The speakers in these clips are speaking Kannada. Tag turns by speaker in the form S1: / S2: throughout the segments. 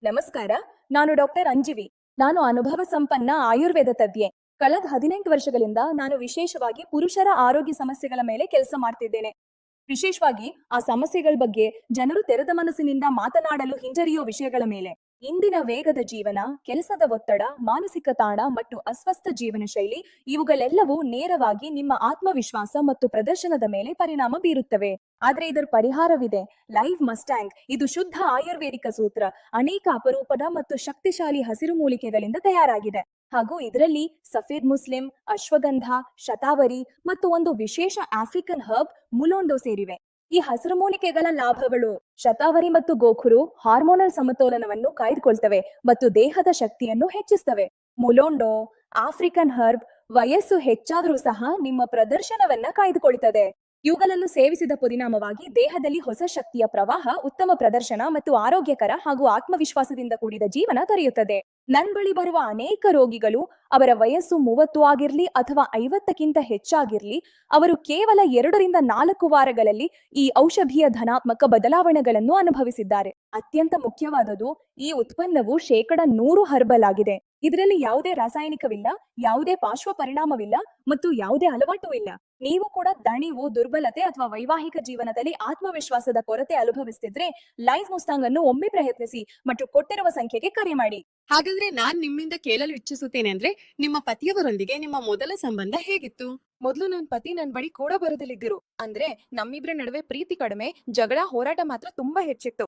S1: ನಮಸ್ಕಾರ. ನಾನು ಡಾಕ್ಟರ್ ಅಂಜಿವಿ. ನಾನು ಅನುಭವ ಸಂಪನ್ನ ಆಯುರ್ವೇದ ತಜ್ಞೆ. ಕಳೆದ 18 ವರ್ಷಗಳಿಂದ ನಾನು ವಿಶೇಷವಾಗಿ ಪುರುಷರ ಆರೋಗ್ಯ ಸಮಸ್ಯೆಗಳ ಮೇಲೆ ಕೆಲಸ ಮಾಡ್ತಿದ್ದೇನೆ. ವಿಶೇಷವಾಗಿ ಆ ಸಮಸ್ಯೆಗಳ ಬಗ್ಗೆ ಜನರು ತೆರೆದ ಮನಸ್ಸಿನಿಂದ ಮಾತನಾಡಲು ಹಿಂಜರಿಯೋ ವಿಷಯಗಳ ಮೇಲೆ. ಇಂದಿನ ವೇಗದ ಜೀವನ, ಕೆಲಸದ ಒತ್ತಡ, ಮಾನಸಿಕ ತಾಣ ಮತ್ತು ಅಸ್ವಸ್ಥ ಜೀವನ ಶೈಲಿ ಇವುಗಳೆಲ್ಲವೂ ನೇರವಾಗಿ ನಿಮ್ಮ ಆತ್ಮವಿಶ್ವಾಸ ಮತ್ತು ಪ್ರದರ್ಶನದ ಮೇಲೆ ಪರಿಣಾಮ ಬೀರುತ್ತವೆ. ಆದ್ರೆ ಇದರ ಪರಿಹಾರವಿದೆ. ಲೈವ್ ಮಸ್ಟ್ಯಾಂಗ್ ಇದು ಶುದ್ಧ ಆಯುರ್ವೇದಿಕ ಸೂತ್ರ. ಅನೇಕ ಅಪರೂಪದ ಮತ್ತು ಶಕ್ತಿಶಾಲಿ ಹಸಿರು ಮೂಲಿಕೆಗಳಿಂದ ತಯಾರಾಗಿದೆ. ಹಾಗೂ ಇದರಲ್ಲಿ ಸಫೇದ್ ಮುಸ್ಲಿಂ, ಅಶ್ವಗಂಧ, ಶತಾವರಿ ಮತ್ತು ಒಂದು ವಿಶೇಷ ಆಫ್ರಿಕನ್ ಹರ್ಬ್ ಮುಲೋಂಡೋ ಸೇರಿವೆ. ಈ ಹಸಿರು ಮೂಲಿಕೆಗಳ ಲಾಭಗಳು: ಶತಾವರಿ ಮತ್ತು ಗೋಖುರು ಹಾರ್ಮೋನಲ್ ಸಮತೋಲನವನ್ನು ಕಾಯ್ದುಕೊಳ್ತವೆ ಮತ್ತು ದೇಹದ ಶಕ್ತಿಯನ್ನು ಹೆಚ್ಚಿಸ್ತವೆ. ಮುಲೋಂಡೋ, ಆಫ್ರಿಕನ್ ಹರ್ಬ್, ವಯಸ್ಸು ಹೆಚ್ಚಾದರೂ ಸಹ ನಿಮ್ಮ ಪ್ರದರ್ಶನವನ್ನ ಕಾಯ್ದುಕೊಳ್ತದೆ. ಇವುಗಳನ್ನು ಸೇವಿಸಿದ ಪರಿಣಾಮವಾಗಿ ದೇಹದಲ್ಲಿ ಹೊಸ ಶಕ್ತಿಯ ಪ್ರವಾಹ, ಉತ್ತಮ ಪ್ರದರ್ಶನ ಮತ್ತು ಆರೋಗ್ಯಕರ ಹಾಗೂ ಆತ್ಮವಿಶ್ವಾಸದಿಂದ ಕೂಡಿದ ಜೀವನ ದೊರೆಯುತ್ತದೆ. ನನ್ ಬಳಿ ಬರುವ ಅನೇಕ ರೋಗಿಗಳು ಅವರ ವಯಸ್ಸು 30 ಆಗಿರ್ಲಿ ಅಥವಾ 50ಕ್ಕಿಂತ ಹೆಚ್ಚಾಗಿರ್ಲಿ, ಅವರು ಕೇವಲ 2 ರಿಂದ 4 ವಾರಗಳಲ್ಲಿ ಈ ಔಷಧೀಯ ಧನಾತ್ಮಕ ಬದಲಾವಣೆಗಳನ್ನು ಅನುಭವಿಸಿದ್ದಾರೆ. ಅತ್ಯಂತ ಮುಖ್ಯವಾದದ್ದು, ಈ ಉತ್ಪನ್ನವು 100% ಹರ್ಬಲ್ ಆಗಿದೆ. ಇದರಲ್ಲಿ ಯಾವುದೇ ರಾಸಾಯನಿಕವಿಲ್ಲ, ಯಾವುದೇ ಪಾರ್ಶ್ವ ಪರಿಣಾಮವಿಲ್ಲ ಮತ್ತು ಯಾವುದೇ ಅಲವಾಟು ಇಲ್ಲ. ನೀವು ಕೂಡ ದಣಿವು, ದುರ್ಬಲತೆ ಅಥವಾ ವೈವಾಹಿಕ ಜೀವನದಲ್ಲಿ ಆತ್ಮವಿಶ್ವಾಸದ ಕೊರತೆ ಅನುಭವಿಸುತ್ತಿದ್ರೆ ಲೈವ್ ಮುಸ್ತಾಂಗ್ ಅನ್ನು ಒಮ್ಮೆ ಪ್ರಯತ್ನಿಸಿ ಮತ್ತು ಕೊಟ್ಟಿರುವ ಸಂಖ್ಯೆಗೆ ಕರೆ ಮಾಡಿ.
S2: ಹಾಗಾದ್ರೆ ನಾನ್ ನಿಮ್ಮಿಂದ ಕೇಳಲು ಇಚ್ಛಿಸುತ್ತೇನೆ ಅಂದ್ರೆ, ನಿಮ್ಮ ಪತಿಯವರೊಂದಿಗೆ ನಿಮ್ಮ ಮೊದಲ ಸಂಬಂಧ ಹೇಗಿತ್ತು?
S1: ಮೊದಲು ನನ್ನ ಪತಿ ನನ್ನ ಬಳಿ ಕೂಡ ಬರದಲ್ಲಿದ್ದರು. ಅಂದ್ರೆ ನಮ್ಮಿಬ್ಬರ ನಡುವೆ ಪ್ರೀತಿ ಕಡಿಮೆ, ಜಗಳ, ಹೋರಾಟ ಮಾತ್ರ ತುಂಬಾ ಹೆಚ್ಚಿತ್ತು.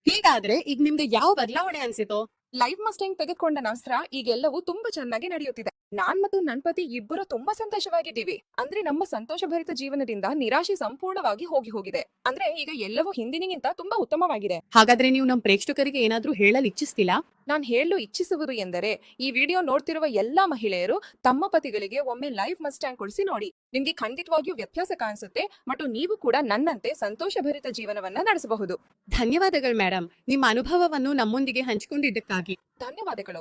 S2: ಹೀಗಾದ್ರೆ ಈಗ ನಿಮ್ಗೆ ಯಾವ ಬದಲಾವಣೆ ಅನ್ಸಿತು?
S1: ಲೈವ್ ಮಸ್ಟ್ಯಾಂಗ್ ತೆಗೆದುಕೊಂಡ ನಂತರ ಈಗೆಲ್ಲವೂ ತುಂಬಾ ಚೆನ್ನಾಗಿ ನಡೆಯುತ್ತಿದೆ. ನಾನ್ ಮತ್ತು ನನ್ನ ಪತಿ ಇಬ್ಬರು ತುಂಬಾ ಸಂತೋಷವಾಗಿದ್ದೀವಿ. ಅಂದ್ರೆ ನಮ್ಮ ಸಂತೋಷಭರಿತ ಜೀವನದಿಂದ ನಿರಾಶೆ ಸಂಪೂರ್ಣವಾಗಿ ಹೋಗಿದೆ. ಅಂದ್ರೆ ಈಗ ಎಲ್ಲವೂ ಹಿಂದಿನಿಗಿಂತ ತುಂಬಾ ಉತ್ತಮವಾಗಿದೆ.
S2: ಹಾಗಾದ್ರೆ ನೀವು ನಮ್ಮ ಪ್ರೇಕ್ಷಕರಿಗೆ ಏನಾದ್ರೂ ಹೇಳಲು ಇಚ್ಛಿಸ್ತಿಲ್ಲ?
S1: ನಾನು ಹೇಳಲು ಇಚ್ಛಿಸುವುದು ಎಂದರೆ, ಈ ವಿಡಿಯೋ ನೋಡ್ತಿರುವ ಎಲ್ಲಾ ಮಹಿಳೆಯರು ತಮ್ಮ ಪತಿಗಳಿಗೆ ಒಮ್ಮೆ ಲೈವ್ ಮಸ್ಟ್ಯಾಂಗ್ ಕೊಡಿಸಿ ನೋಡಿ. ನಿಮ್ಗೆ ಖಂಡಿತವಾಗಿಯೂ ವ್ಯತ್ಯಾಸ ಕಾಣಿಸುತ್ತೆ ಮತ್ತು ನೀವು ಕೂಡ ನನ್ನಂತೆ ಸಂತೋಷಭರಿತ ಜೀವನವನ್ನ ನಡೆಸಬಹುದು.
S2: ಧನ್ಯವಾದಗಳು ಮೇಡಮ್, ನಿಮ್ಮ ಅನುಭವವನ್ನು ನಮ್ಮೊಂದಿಗೆ ಹಂಚಿಕೊಂಡಿದ್ದಕ್ಕಾಗಿ.
S1: ಧನ್ಯವಾದಗಳು.